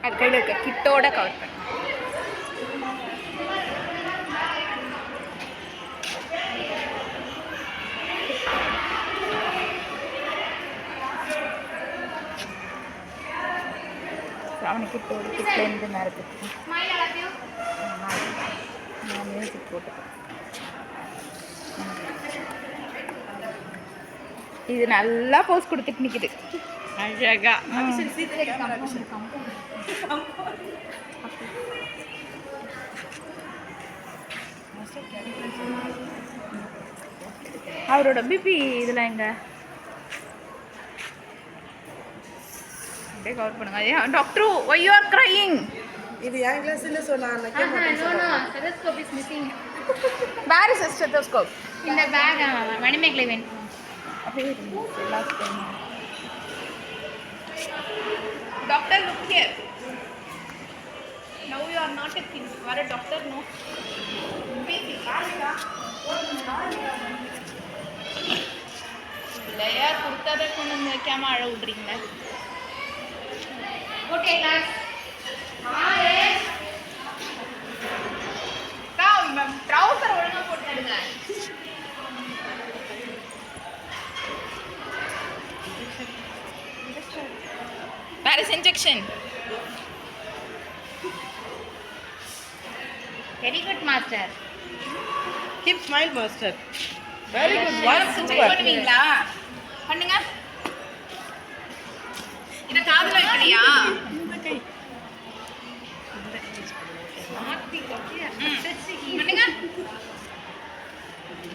அது கையில் இருக்க கிட்டோட கவர் பண்ணு. அவனுக்கு கிட்டேருந்து நேரத்துக்கு நான் மியூசிக் போட்டுக்கேன். இது நல்லா போஸ் கொடுத்துட்டு நிற்குது அழகா. அவரோட பிபி இதில் எங்க அப்படியே கவர் பண்ணுங்க. Doctor why you are crying? இது என் கிளாஸ்ல சொன்னாங்க. stethoscope is missing. where is the stethoscope? In the bag Manimekalai van. Doctor, look here. Now you are not a kid. You are a doctor, no? இல்லையா கொடுத்ததை கொண்டு வந்து வைக்காம அழ விட்றீங்களா? Okay, class. ட்ரௌசர் ஒழுங்கா போட்டுடுங்க. Where is injection? Very good, master. Keep smile, master. Very good. பண்ணுவீங்களா? பண்ணுங்க. இத காதுல வைக்கலையா? பண்ணுங்க.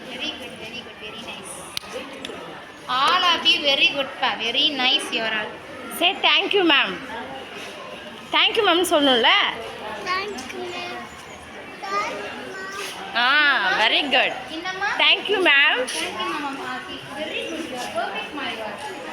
Very good, very good, very nice. All of you very good, pa. Very nice, you are all. Say thank you, ma'am. Thank you, ma'am. சொல்லணும்ல. Thank you, Very good. Innamma? Thank you, ma'am. Thank you, mama. Very good, you are perfect, my God.